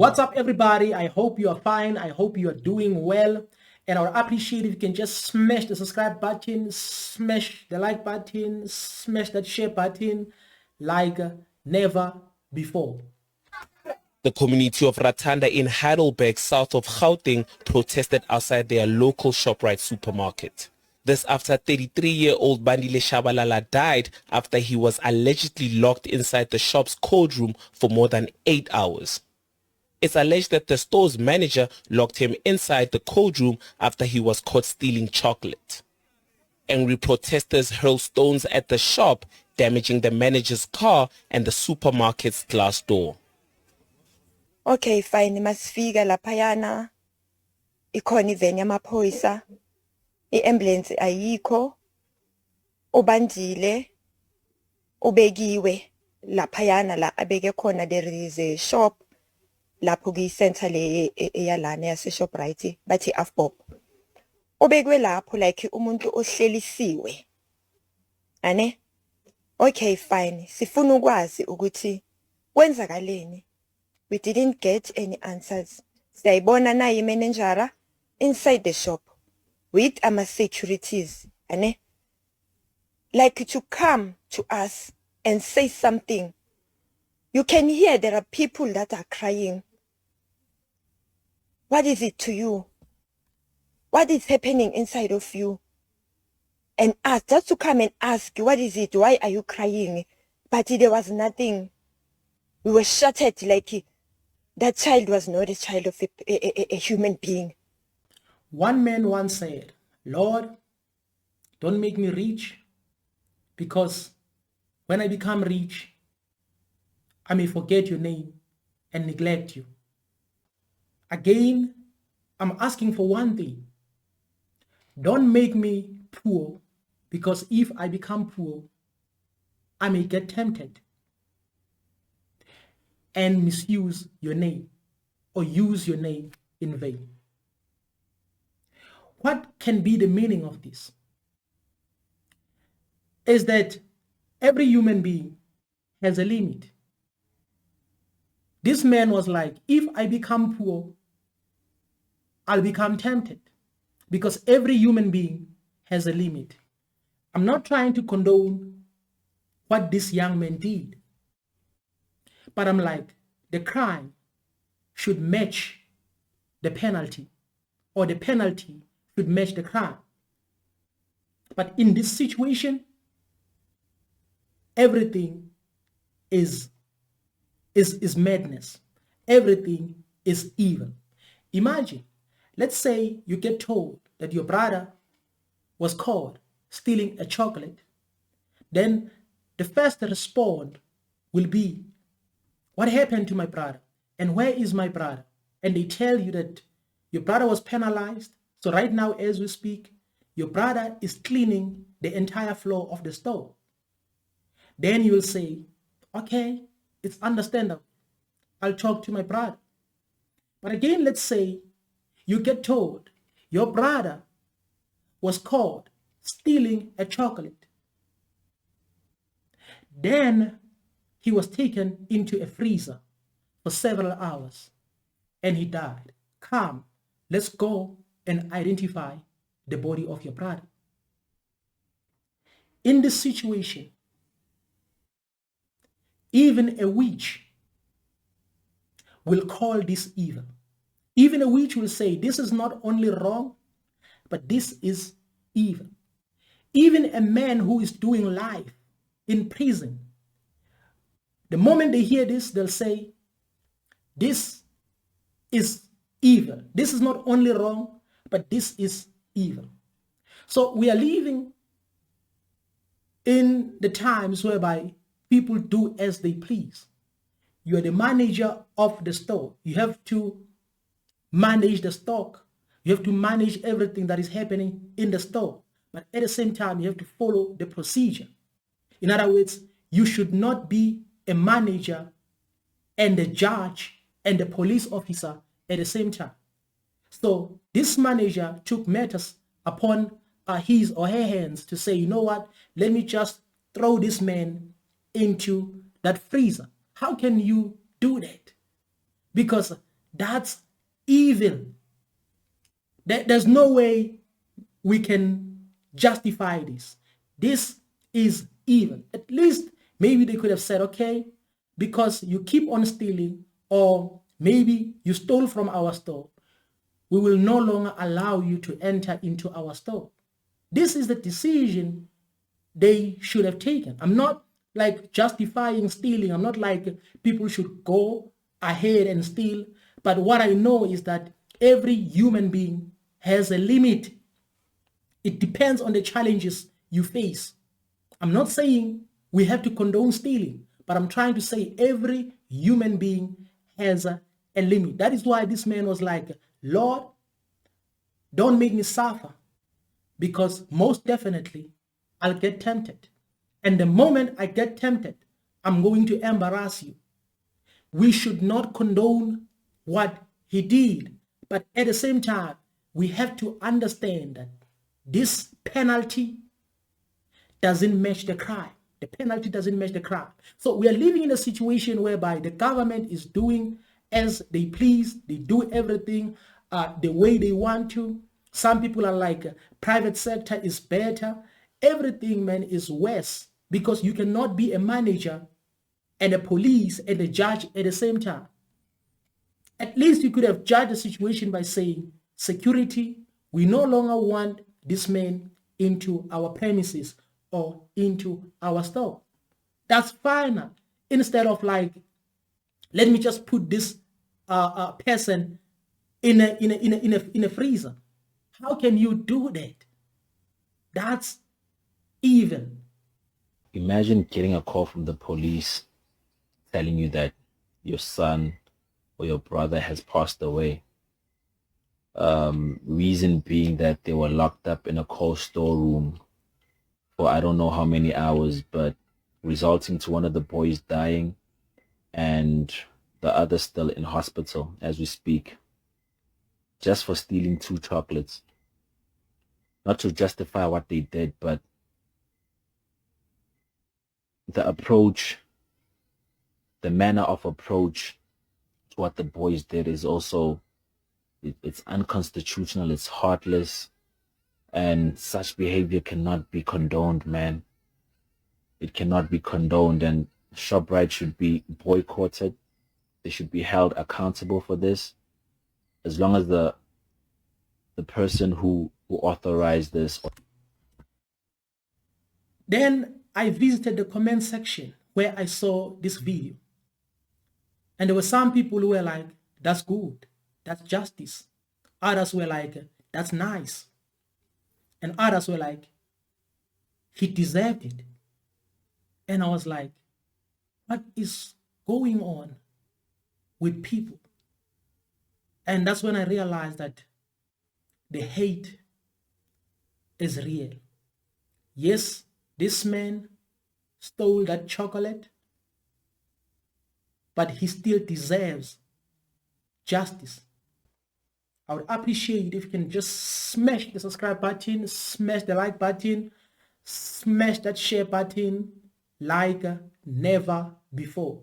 What's up, everybody? I hope you are fine. I hope you are doing well. And I would appreciate if you can just smash the subscribe button, smash the like button, smash that share button like never before. The community of Ratanda in Heidelberg, south of Gauteng, protested outside their local Shoprite supermarket. This after 33-year-old Bandile Tshabalala died after he was allegedly locked inside the shop's cold room for more than 8 hours. It's alleged that the store's manager locked him inside the cold room after he was caught stealing chocolate. Angry protesters hurled stones at the shop, damaging the manager's car and the supermarket's glass door. Okay, fine, masifika laphayana. Ikhona iveni yamaphoyisa. I-ambulance ayikho. Ubandile ubekiwe laphayana la abeke khona. There is a shop lapho kwi-center le eyalana yase Shoprite bathi afbop. Ubekwe lapho like umuntu ohlelisiwe. Ane? Okay, fine. Sifuna ukwazi ukuthi kwenzakaleni. We didn't get any answers. Siyayibona naye imanagera inside the shop with ama-securities. Ane? Like to come to us and say something. You can hear there are people that are crying. What is it to you? What is happening inside of you? And ask, just to come and ask, what is it? Why are you crying? But there was nothing. We were shattered like that child was not a child of a human being. One man once said, Lord, don't make me rich, because when I become rich, I may forget your name and neglect you. Again, I'm asking for one thing. Don't make me poor, because if I become poor, I may get tempted and misuse your name or use your name in vain. What can be the meaning of this? Is that every human being has a limit. This man was like, if I become poor, I'll become tempted, because every human being has a limit. I'm not trying to condone what this young man did, but I'm like, the crime should match the penalty, or the penalty should match the crime. But in this situation, everything is madness. Everything is evil. Imagine, let's say you get told that your brother was caught stealing a chocolate. Then the first response will be, what happened to my brother? And where is my brother? And they tell you that your brother was penalized. So right now, as we speak, your brother is cleaning the entire floor of the store. Then you will say, okay, it's understandable. I'll talk to my brother. But again, let's say you get told your brother was caught stealing a chocolate. Then he was taken into a freezer for several hours and he died. Come, let's go and identify the body of your brother. In this situation, even a witch will call this evil. Even a witch will say, this is not only wrong, but this is evil. Even a man who is doing life in prison, the moment they hear this, they'll say, this is evil. This is not only wrong, but this is evil. So we are living in the times whereby people do as they please. You are the manager of the store. You have to manage the stock. You have to manage everything that is happening in the store. But at the same time, you have to follow the procedure. In other words, you should not be a manager and a judge and a police officer at the same time. So this manager took matters upon his or her hands to say, you know what, let me just throw this man into that freezer. How can you do that? Because That's evil. There's no way we can justify this. This is evil. At least maybe they could have said, okay, because you keep on stealing, or maybe you stole from our store, we will no longer allow you to enter into our store. This is the decision they should have taken. I'm not like justifying stealing. I'm not like people should go ahead and steal. But what I know is that every human being has a limit. It depends on the challenges you face. I'm not saying we have to condone stealing, but I'm trying to say every human being has a limit. That is why this man was like, Lord, don't make me suffer, because most definitely I'll get tempted. And the moment I get tempted, I'm going to embarrass you. We should not condone what he did, but at the same time, we have to understand that this penalty doesn't match the crime. The penalty doesn't match the crime. So we are living in a situation whereby the government is doing as they please. They do everything the way they want to. Some people are like, private sector is better. Everything, man, is worse, because you cannot be a manager and a police and a judge at the same time. At least you could have judged the situation by saying, security, we no longer want this man into our premises or into our store. That's fine. Instead of like, let me just put this person in a freezer. How can you do that? That's evil. Imagine getting a call from the police telling you that your son or your brother has passed away. Reason being that they were locked up in a cold storeroom for I don't know how many hours, but resulting to one of the boys dying and the other still in hospital as we speak, just for stealing 2 chocolates. Not to justify what they did, but the approach, the manner of approach to what the boys did is also, it's unconstitutional, it's heartless, and such behavior cannot be condoned, man. It cannot be condoned, and Shoprite should be boycotted. They should be held accountable for this, as long as the person who authorized this. Then I visited the comment section where I saw this video. And there were some people who were like, that's good, that's justice. Others were like, that's nice. And others were like, he deserved it. And I was like, what is going on with people? And that's when I realized that the hate is real. Yes, this man stole that chocolate, but he still deserves justice. I would appreciate if you can just smash the subscribe button, smash the like button, smash that share button like never before.